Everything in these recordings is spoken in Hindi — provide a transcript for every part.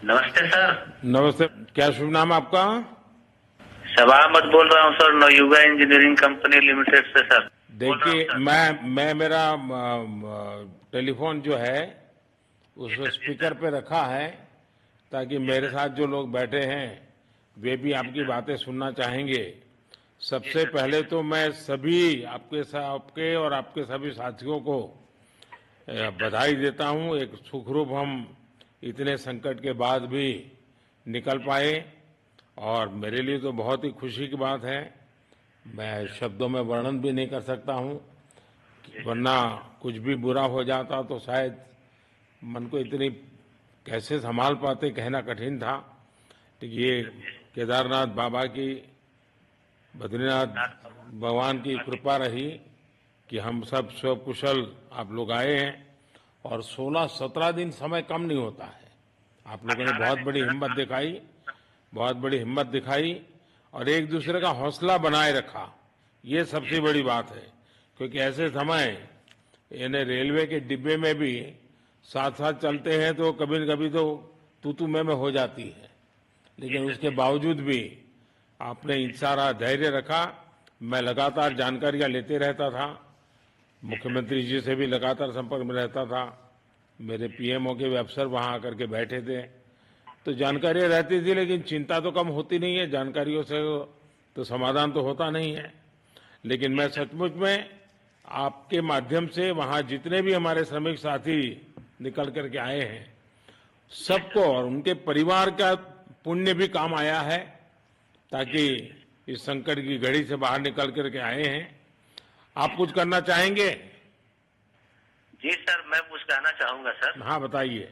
नमस्ते सर। नमस्ते। क्या शुभ नाम आपका? शबा अहमद बोल रहा हूँ sir, Navayuga engineering company limited से सर। बोल रहा हूँ देखिए, सर। मैं मेरा टेलीफोन जो है उस स्पीकर पे रखा है ताकि मेरे साथ जो लोग बैठे हैं वे भी आपकी बातें सुनना चाहेंगे। सबसे पहले तो मैं सभी आपके और आपके सभी साथियों को बधाई देता हूं। एक सुखरूप हम इतने संकट के बाद भी निकल पाए और मेरे लिए तो बहुत ही खुशी की बात है। मैं शब्दों में वर्णन भी नहीं कर सकता हूं, वरना कुछ भी बुरा हो जाता तो शायद मन को इतनी कैसे संभाल पाते कहना कठिन था। तो ये केदारनाथ बाबा की, बद्रीनाथ भगवान की कृपा रही कि हम सब स्वकुशल आप लोग आए हैं और 16-17 दिन समय कम नहीं होता है। आप लोगों ने बहुत बड़ी हिम्मत दिखाई और एक दूसरे का हौसला बनाए रखा। ये सबसे बड़ी बात है, क्योंकि ऐसे समय यानी रेलवे के डिब्बे में भी साथ साथ चलते हैं तो कभी न कभी तो तू मैं हो जाती है, लेकिन उसके बावजूद भी आपने सारा धैर्य रखा। मैं लगातार जानकारियां लेते रहता था, मुख्यमंत्री जी से भी लगातार संपर्क में रहता था, मेरे पीएमओ के भी अफसर वहां आकर के बैठे थे, तो जानकारियां रहती थी, लेकिन चिंता तो कम होती नहीं है। जानकारियों से तो समाधान तो होता नहीं है। लेकिन मैं सचमुच में आपके माध्यम से वहां जितने भी हमारे श्रमिक साथी निकल करके आए हैं सबको और उनके परिवार का पुण्य भी काम आया है, ताकि इस संकट की घड़ी से बाहर निकल करके आए हैं। आप कुछ करना चाहेंगे? जी सर, मैं कुछ कहना चाहूंगा सर। हाँ, बताइए।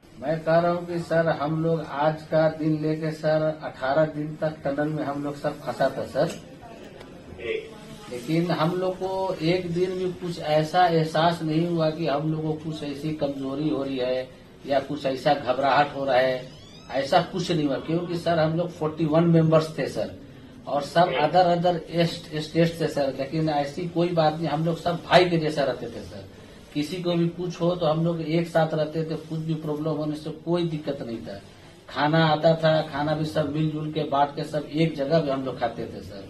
मैं कह रहा हूँ कि सर हम लोग आज का दिन लेके सर 18 दिन तक टनल में हम लोग सब फंसा था सर। लेकिन हम लोग को एक दिन भी कुछ ऐसा एहसास नहीं हुआ कि हम लोग को कुछ ऐसी कमजोरी हो रही है या कुछ ऐसा घबराहट हो रहा है। ऐसा कुछ नहीं हुआ, क्योंकि सर हम लोग 41 मेंबर्स थे सर, और सब अदर स्टेट से सर। लेकिन ऐसी कोई बात नहीं, हम लोग सब भाई के जैसा रहते थे सर। किसी को भी कुछ हो तो हम लोग एक साथ रहते थे, कुछ भी प्रॉब्लम होने से कोई दिक्कत नहीं था। खाना आता था, खाना भी सब मिलजुल के बांट के सब एक जगह भी हम लोग खाते थे सर।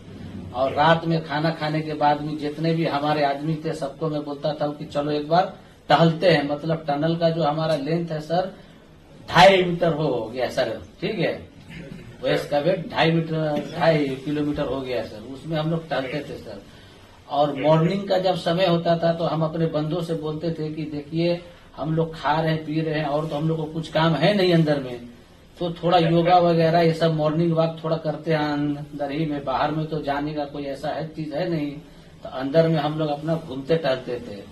और रात में खाना खाने के बाद भी जितने भी हमारे आदमी थे सबको मैं बोलता था कि चलो एक बार टहलते हैं। मतलब टनल का जो हमारा लेंथ है सर 2.5 मीटर हो गया सर, ठीक है। वेस्ट का वेट 2.5 किलोमीटर हो गया सर। उसमें हम लोग टहलते थे सर। और मॉर्निंग का जब समय होता था तो हम अपने बंधुओं से बोलते थे कि देखिए हम लोग खा रहे हैं पी रहे हैं और तो हम लोग को कुछ काम है नहीं अंदर में, तो थोड़ा योगा वगैरह ये सब मॉर्निंग वॉक थोड़ा करते हैं अंदर ही में। बाहर में तो जाने का कोई ऐसा है चीज है नहीं, तो अंदर में हम लोग अपना घूमते टहलते थे।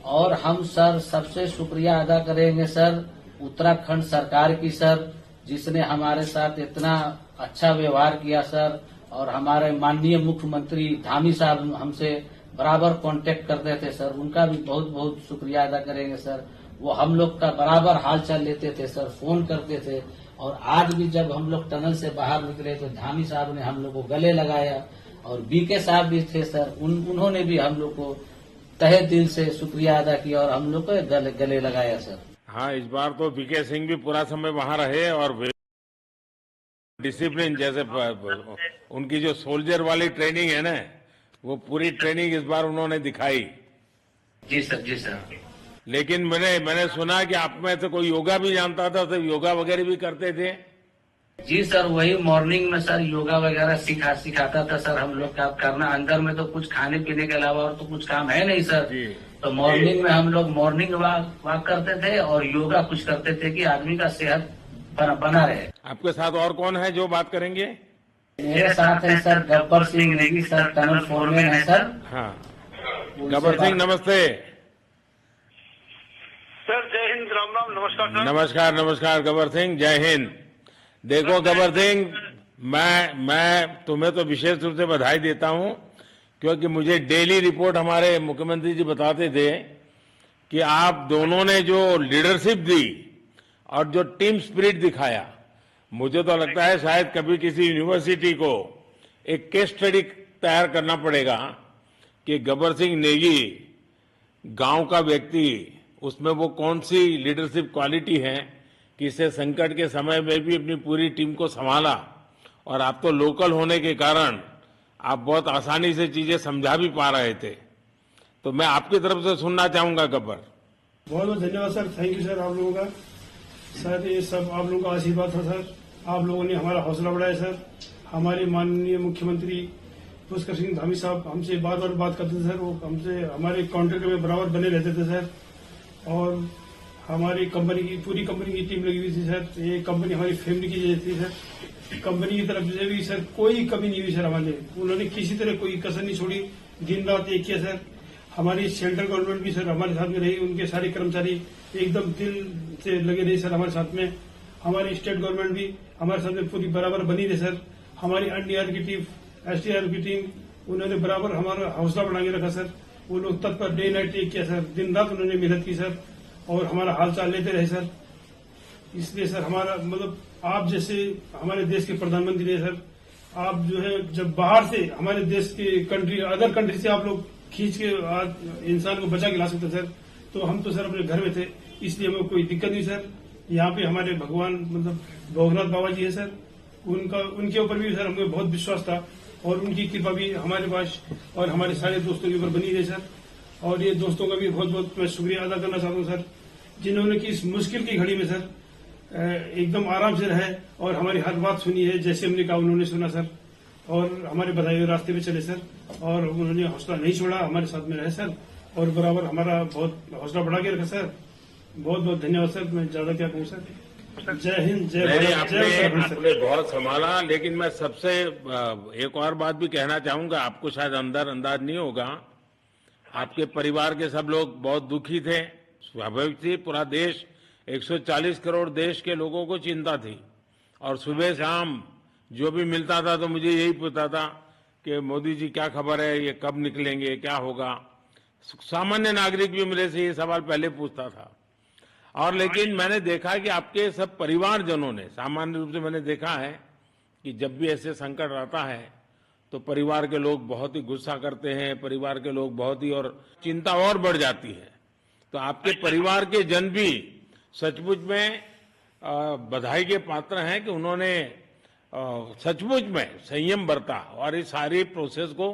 और हम सर सबसे शुक्रिया अदा करेंगे सर उत्तराखंड सरकार की सर, जिसने हमारे साथ इतना अच्छा व्यवहार किया सर। और हमारे माननीय मुख्यमंत्री धामी साहब हमसे बराबर कांटेक्ट करते थे सर, उनका भी बहुत बहुत शुक्रिया अदा करेंगे सर। वो हम लोग का बराबर हालचाल लेते थे सर, फोन करते थे। और आज भी जब हम लोग टनल से बाहर निकले तो धामी साहब ने हम लोग को गले लगाया, और बीके साहब भी थे सर, उन्होंने भी हम लोग को तहे दिल से शुक्रिया अदा किया और हम लोग को गले लगाया सर। हाँ, इस बार तो बीके सिंह भी पूरा समय वहां रहे और डिसिप्लिन जैसे उनकी जो सोल्जर वाली ट्रेनिंग है ना, वो पूरी ट्रेनिंग इस बार उन्होंने दिखाई। जी सर, जी सर। लेकिन मैंने सुना कि आप में से कोई योगा भी जानता था, तो योगा वगैरह भी करते थे? जी सर, वही मॉर्निंग में सर योगा वगैरह सिखाता था सर। हम लोग का करना अंदर में तो कुछ खाने पीने के अलावा और तो कुछ काम है नहीं सर जी। तो मॉर्निंग में हम लोग मॉर्निंग वॉक करते थे और योगा कुछ करते थे कि आदमी का सेहत बना रहे। आपके साथ और कौन है जो बात करेंगे? मेरे साथ है sir Gabbar Singh Negi sir, tunnel foreman है सर। हाँ, गब्बर सिंह नमस्ते। सर जय हिंद, राम राम, नमस्कार सर। नमस्कार नमस्कार गब्बर सिंह, जय हिंद। देखो गब्बर सिंह, मैं तुम्हें तो विशेष रूप से बधाई देता हूं, क्योंकि मुझे डेली रिपोर्ट हमारे मुख्यमंत्री जी बताते थे कि आप दोनों ने जो लीडरशिप दी और जो टीम स्पिरिट दिखाया, मुझे तो लगता है शायद कभी किसी यूनिवर्सिटी को एक केस स्टडी तैयार करना पड़ेगा कि गब्बर सिंह नेगी गांव का व्यक्ति, उसमें वो कौन सी लीडरशिप क्वालिटी है कि इसे संकट के समय में भी अपनी पूरी टीम को संभाला, और आप तो लोकल होने के कारण आप बहुत आसानी से चीजें समझा भी पा रहे थे। तो मैं आपकी तरफ से सुनना चाहूंगा गब्बर। बहुत बहुत धन्यवाद सर, थैंक यू सर आप लोगों का। सर ये सब आप लोगों का आशीर्वाद था सर, आप लोगों ने हमारा हौसला बढ़ाया सर। हमारे माननीय मुख्यमंत्री पुष्कर सिंह धामी साहब हमसे बात करते थे सर, वो हमसे हमारे कॉन्ट्रैक्ट में बराबर बने रहते थे सर। और हमारी कंपनी की पूरी कंपनी की टीम लगी हुई थी सर, ये कंपनी हमारी फैमिली की जैसी थी सर। कंपनी की तरफ से भी सर कोई कमी नहीं हुई सर हमारे, उन्होंने किसी तरह कोई कसर नहीं छोड़ी, दिन रात एक किया सर। हमारी सेंट्रल गवर्नमेंट भी सर हमारे साथ में रही, उनके सारे कर्मचारी एकदम दिल से लगे रहे सर हमारे साथ में। हमारी स्टेट गवर्नमेंट भी हमारे साथ में पूरी बराबर बनी रही सर। हमारी एनडीआर की टीम, एसडीआर की टीम, उन्होंने बराबर हमारा हौसला बढ़ा के रखा सर। वो लोग तत्पर डे नाइट एक किया सर, दिन रात उन्होंने मेहनत की सर और हमारा हालचाल लेते रहे सर। इसलिए सर हमारा मतलब आप जैसे हमारे देश के प्रधानमंत्री है सर, आप जो है जब बाहर से हमारे देश के कंट्री अदर कंट्री से आप लोग खींच के इंसान को बचा के ला सकते सर, तो हम तो सर अपने घर में थे, इसलिए हमें कोई दिक्कत नहीं सर। यहाँ पे हमारे भगवान मतलब भोगनाथ बाबा जी है सर, उनके ऊपर भी सर हमें बहुत विश्वास था और उनकी कृपा भी हमारे पास और हमारे सारे दोस्तों के ऊपर बनी रही सर। और ये दोस्तों का भी बहुत बहुत मैं शुक्रिया अदा करना चाहता हूँ सर, जिन्होंने कि इस मुश्किल की घड़ी में सर एकदम आराम से रहे और हमारी हर बात सुनी है, जैसे हमने कहा उन्होंने सुना सर, और हमारे बताए हुए रास्ते पे चले सर, और उन्होंने हौसला नहीं छोड़ा, हमारे साथ में रहे सर और बराबर हमारा बहुत हौसला बढ़ा के रखा सर। बहुत बहुत धन्यवाद सर, मैं ज्यादा क्या कहूँ सर। जय हिंद, जय भारत, जय उत्तराखंड सर। आपने बहुत संभाला, लेकिन मैं सबसे एक और बात भी कहना चाहूंगा, आपको शायद अंदाज नहीं होगा, आपके परिवार के सब लोग बहुत दुखी थे, स्वाभाविक थी। पूरा देश 140 करोड़ देश के लोगों को चिंता थी, और सुबह शाम जो भी मिलता था तो मुझे यही पूछता था कि मोदी जी क्या खबर है, ये कब निकलेंगे, क्या होगा। सामान्य नागरिक भी मेरे से ये सवाल पहले पूछता था। और लेकिन मैंने देखा कि आपके सब परिवारजनों ने, सामान्य रूप से मैंने देखा है कि जब भी ऐसे संकट आता है तो परिवार के लोग बहुत ही गुस्सा करते हैं, परिवार के लोग बहुत ही, और चिंता और बढ़ जाती है। तो आपके परिवार के जन भी सचमुच में बधाई के पात्र हैं कि उन्होंने सचमुच में संयम बरता और इस सारी प्रोसेस को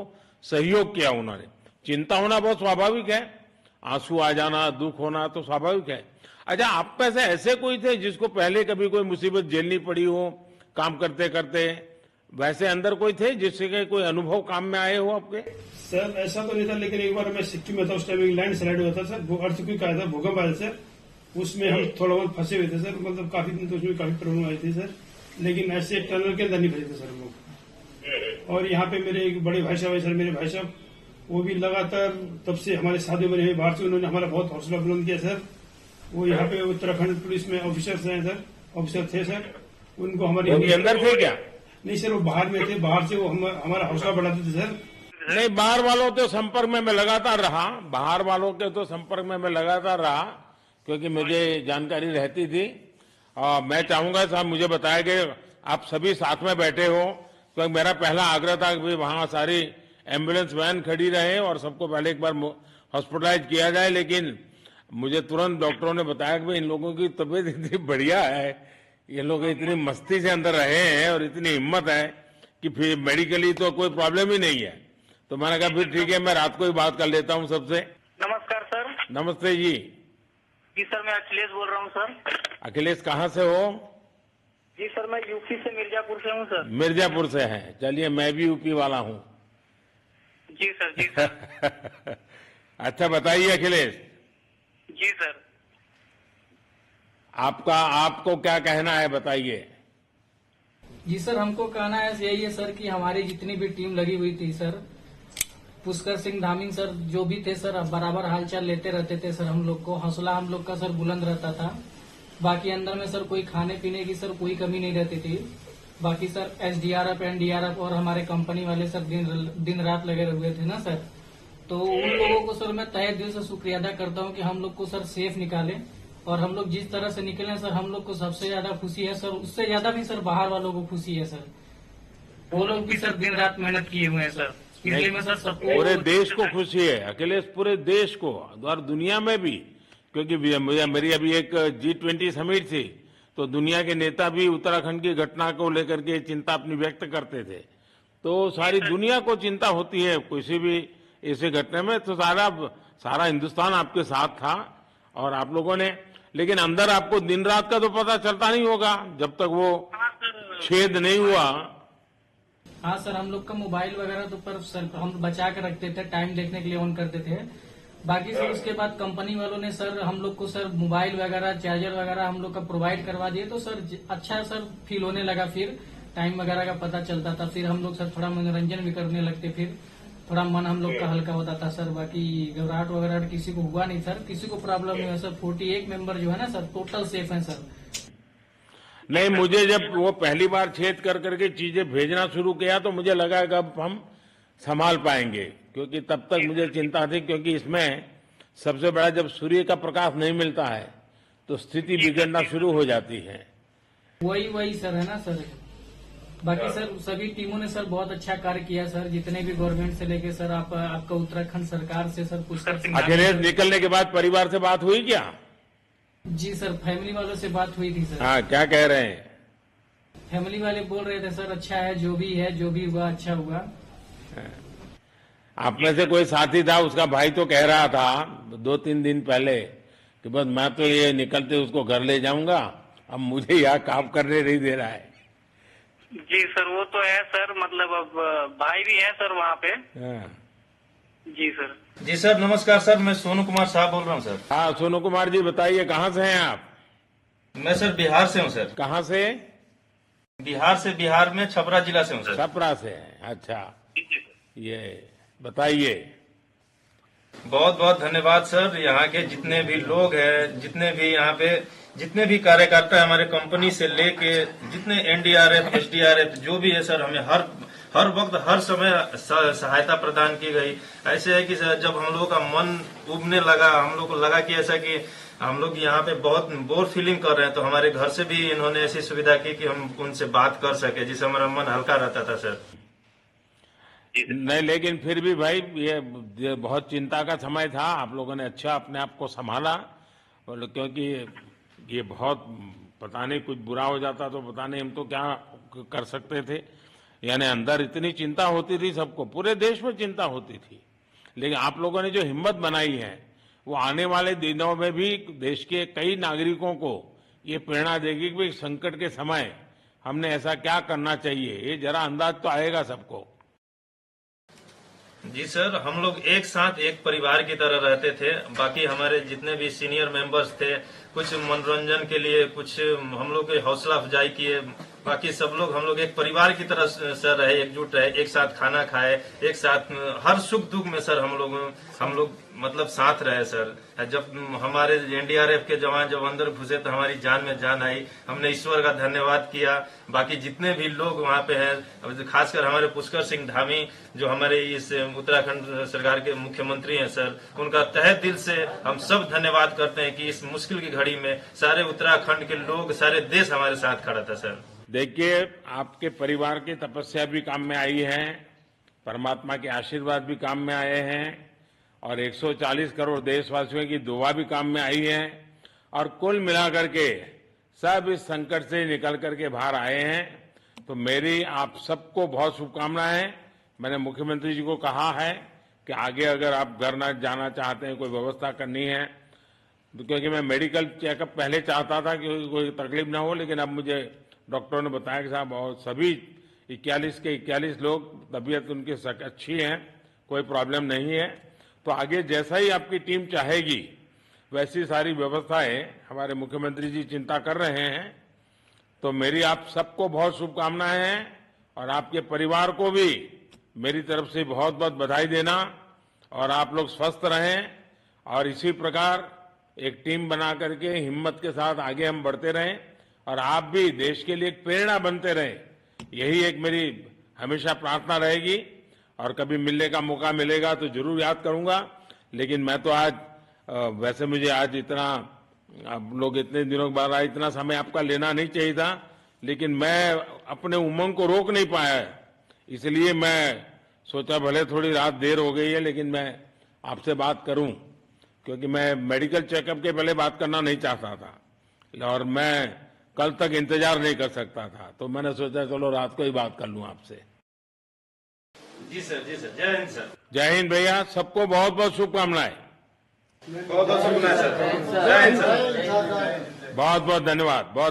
सहयोग किया। उन्होंने, चिंता होना बहुत स्वाभाविक है, आंसू आ जाना, दुख होना तो स्वाभाविक है। अच्छा, आप में से ऐसे कोई थे जिसको पहले कभी कोई मुसीबत झेलनी पड़ी हो काम करते करते? वैसे अंदर कोई थे जिससे कोई अनुभव काम में आए हो आपके? सर ऐसा तो नहीं था, लेकिन एक बार मैं सिक्किम में था, उस टाइम लैंड स्लाइड हुआ था सर, अर्थक्वेक आया था, भूकंप आया सर, उसमें हम थोड़ा बहुत फंसे हुए थे सर, मतलब काफी दिन तो उसमें काफी प्रॉब्लम आई थी सर, लेकिन ऐसे टनल के अंदर नहीं फंसे थे सर हम लोग। और यहाँ पे मेरे एक बड़े भाई साहब है सर, मेरे भाई साहब वो भी लगातार तब से हमारे साथ में रहे बाहर से, उन्होंने हमारा बहुत हौसला बुलंद किया सर। वो यहाँ पे उत्तराखंड पुलिस में ऑफिसर्स हैं सर, ऑफिसर थे सर, उनको हमारे अंदर थे क्या? नहीं सर, वो बाहर में थे, बाहर से वो हमारा हौसला बढ़ाते थे सर। नहीं, बाहर वालों के संपर्क में मैं लगातार रहा, बाहर वालों के तो संपर्क में मैं लगातार रहा, क्योंकि मुझे जानकारी रहती थी। और मैं चाहूंगा साहब, मुझे बताया कि आप सभी साथ में बैठे हो, क्योंकि मेरा पहला आग्रह था कि वहां सारी एम्बुलेंस वैन खड़ी रहे और सबको पहले एक बार हॉस्पिटलाइज किया जाए। लेकिन मुझे तुरंत डॉक्टरों ने बताया कि इन लोगों की तबीयत इतनी बढ़िया है, ये लोग इतनी मस्ती से अंदर रहे हैं और इतनी हिम्मत है कि फिर मेडिकली तो कोई प्रॉब्लम ही नहीं है। तो मैंने कहा फिर ठीक है, मैं रात को ही बात कर लेता हूँ सबसे। नमस्कार सर। नमस्ते जी। जी सर, मैं अखिलेश बोल रहा हूँ सर। अखिलेश कहाँ से हो? जी सर, मैं यूपी से मिर्जापुर से हूँ सर। मिर्जापुर से हैं, चलिए मैं भी यूपी वाला हूँ। जी सर, जी सर। अच्छा बताइए अखिलेश। जी सर। आपको क्या कहना है, बताइए। जी सर, हमको कहना है यही है सर कि हमारी जितनी भी टीम लगी हुई थी सर, पुष्कर सिंह धामी सर जो भी थे सर, बराबर हालचाल लेते रहते थे सर, हम लोग को हौसला हम लोग का सर बुलंद रहता था। बाकी अंदर में सर कोई खाने पीने की सर कोई कमी नहीं रहती थी। बाकी सर एसडीआरएफ, एनडीआरएफ और हमारे कंपनी वाले सर दिन रात लगे हुए थे ना सर, तो उन लोगों को सर मैं तहे दिल से शुक्रिया अदा करता हूँ कि हम लोग को सर सेफ निकाले। और हम लोग जिस तरह से निकले सर, हम लोग को सबसे ज्यादा खुशी है सर, उससे ज्यादा भी सर बाहर वालों को खुशी है सर, वो लोग भी सर दिन रात मेहनत किए हुए हैं सर, इसलिए मैं सर सबको, पूरे देश को खुशी है अखिलेश, पूरे देश को और दुनिया में भी, क्योंकि मेरी अभी एक G20 समिट थी, तो दुनिया के नेता भी उत्तराखंड की घटना को लेकर के चिंता अपनी व्यक्त करते थे। तो सारी दुनिया को चिंता होती है किसी भी ऐसे घटना में, तो सारा हिंदुस्तान आपके साथ था और आप लोगों ने, लेकिन अंदर आपको दिन रात का तो पता चलता नहीं होगा जब तक वो छेद नहीं हुआ। हाँ सर, हम लोग का मोबाइल वगैरह तो पर सर हम बचा के रखते थे, टाइम देखने के लिए ऑन करते थे। बाकी सर उसके बाद कंपनी वालों ने सर हम लोग को सर मोबाइल वगैरह, चार्जर वगैरह हम लोग का प्रोवाइड करवा दिए, तो सर अच्छा सर फील होने लगा। फिर टाइम वगैरह का पता चलता था, फिर हम लोग सर थोड़ा मनोरंजन भी करने लगते, फिर थोड़ा मन हम लोग का हल्का होता था सर। बाकी घबराहट वगैरह किसी को हुआ नहीं सर, किसी को प्रॉब्लम नहीं है सर। 48 मेंबर जो है ना सर, टोटल सेफ हैं सर। नहीं, मुझे जब वो पहली बार छेद कर करके चीजें भेजना शुरू किया तो मुझे लगा कि अब हम संभाल पाएंगे, क्योंकि तब तक मुझे चिंता थी, क्योंकि इसमें सबसे बड़ा जब सूर्य का प्रकाश नहीं मिलता है तो स्थिति बिगड़ना शुरू हो जाती है। वही सर है ना सर। बाकी सर सभी टीमों ने सर बहुत अच्छा कार्य किया सर, जितने भी गवर्नमेंट से लेके सर आपका उत्तराखंड सरकार से सर पुष्कर। अखिलेश निकलने के बाद परिवार से बात हुई क्या? जी सर, फैमिली वालों से बात हुई थी सर। हाँ, क्या कह रहे हैं? फैमिली वाले बोल रहे थे सर अच्छा है, जो भी हुआ अच्छा हुआ। आप में से कोई साथी था, उसका भाई तो कह रहा था 2-3 दिन पहले कि बस मैं तो ये निकलते उसको घर ले जाऊंगा, अब मुझे यहाँ काम करने नहीं दे रहा है। जी सर, वो तो है सर, मतलब अब भाई भी है सर वहाँ पे। हाँ। जी सर। जी सर, नमस्कार सर, मैं सोनू कुमार साहब बोल रहा हूँ सर। हाँ, सोनू कुमार जी बताइए, कहाँ से हैं आप? मैं सर बिहार से हूँ सर। कहाँ से? बिहार में छपरा जिला से हूँ सर। छपरा से हैं, अच्छा। ये बताइए। बहुत बहुत धन्यवाद सर। यहाँ के जितने भी लोग हैं, जितने भी यहाँ पे जितने भी कार्यकर्ता है हमारे कंपनी से लेके, जितने एनडीआरएफ, एसडीआरएफ जो भी है सर, हमें हर वक्त हर समय सहायता प्रदान की गई। ऐसे है कि सर जब हम लोगों का मन उबने लगा, हम लोग को लगा कि ऐसा कि हम लोग यहाँ पे बहुत बोर फीलिंग कर रहे हैं, तो हमारे घर से भी इन्होंने ऐसी सुविधा की कि हम उनसे बात कर सके, जिससे हमारा मन हल्का रहता था सर। नहीं, लेकिन फिर भी भाई ये बहुत चिंता का समय था, आप लोगों ने अच्छा अपने आप को संभाला, और क्योंकि ये बहुत पता नहीं कुछ बुरा हो जाता तो पता नहीं हम तो क्या कर सकते थे। यानी अंदर इतनी चिंता होती थी सबको, पूरे देश में चिंता होती थी, लेकिन आप लोगों ने जो हिम्मत बनाई है वो आने वाले दिनों में भी देश के कई नागरिकों को ये प्रेरणा देगी कि भाई संकट के समय हमने ऐसा क्या करना चाहिए, ये जरा अंदाज तो आएगा सबको। जी सर, हम लोग एक साथ एक परिवार की तरह रहते थे। बाकी हमारे जितने भी सीनियर मेंबर्स थे, कुछ मनोरंजन के लिए, कुछ हम लोग हौसला अफजाई किए। बाकी सब लोग हम लोग एक परिवार की तरह सर रहे, एकजुट रहे, एक साथ खाना खाए, एक साथ हर सुख दुख में सर हम लोग मतलब साथ रहे सर। जब हमारे एनडीआरएफ के जवान जब अंदर घुसे तो हमारी जान में जान आई, हमने ईश्वर का धन्यवाद किया। बाकी जितने भी लोग वहाँ पे हैं, खासकर हमारे पुष्कर सिंह धामी जो हमारे इस उत्तराखंड सरकार के मुख्यमंत्री हैं सर, उनका तहे दिल से हम सब धन्यवाद करते हैं कि इस मुश्किल की घड़ी में सारे उत्तराखंड के लोग, सारे देश हमारे साथ खड़ा था सर। देखिए, आपके परिवार की तपस्या भी काम में आई है, परमात्मा के आशीर्वाद भी काम में आए हैं, और 140 करोड़ देशवासियों की दुआ भी काम में आई है, और कुल मिलाकर के सब इस संकट से निकल करके बाहर आए हैं। तो मेरी आप सबको बहुत शुभकामनाएं। मैंने मुख्यमंत्री जी को कहा है कि आगे अगर आप घर न जाना चाहते हैं, कोई व्यवस्था करनी है, तो क्योंकि मैं मेडिकल चेकअप पहले चाहता था कि कोई तकलीफ ना हो, लेकिन अब मुझे डॉक्टरों ने बताया कि साहब और सभी 41 के 41 लोग तबीयत उनकी अच्छी है, कोई प्रॉब्लम नहीं है। तो आगे जैसा ही आपकी टीम चाहेगी वैसी सारी व्यवस्थाएं हमारे मुख्यमंत्री जी चिंता कर रहे हैं। तो मेरी आप सबको बहुत शुभकामनाएं हैं, और आपके परिवार को भी मेरी तरफ से बहुत बहुत बधाई देना, और आप लोग स्वस्थ रहें, और इसी प्रकार एक टीम बना करके हिम्मत के साथ आगे हम बढ़ते रहें, और आप भी देश के लिए एक प्रेरणा बनते रहें। यही एक मेरी हमेशा प्रार्थना रहेगी, और कभी मिलने का मौका मिलेगा तो जरूर याद करूंगा। लेकिन मैं तो आज वैसे मुझे आज इतना, आप लोग इतने दिनों के बाद इतना समय आपका लेना नहीं चाहिए था, लेकिन मैं अपने उमंग को रोक नहीं पाया, इसलिए मैं सोचा भले थोड़ी रात देर हो गई है लेकिन मैं आपसे बात करूं, क्योंकि मैं मेडिकल चेकअप के पहले बात करना नहीं चाहता था। और मैं कल तक इंतजार नहीं कर सकता था, तो मैंने सोचा चलो रात को ही बात कर लूं आपसे। जी सर, जय हिंद सर। जय हिंद भैया, सबको बहुत बहुत शुभकामनाएं। बहुत बहुत शुभकामनाएं सर। जय हिंद सर। बहुत बहुत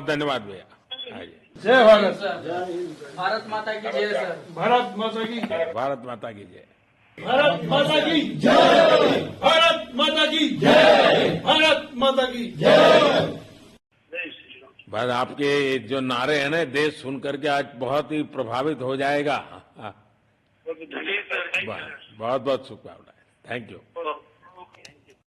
धन्यवाद भैया। आइए। जय भारत। भारत माता की जय सर। भारत माता की भारत माता की जय। भारत माता की जय। भारत माता की जय। भारत माता की जय। बस आपके जो नारे हैं ना, देश सुन करके आज बहुत ही प्रभावित हो जाएगा। जी सर, बहुत बहुत शुभकामनाएं। Thank you.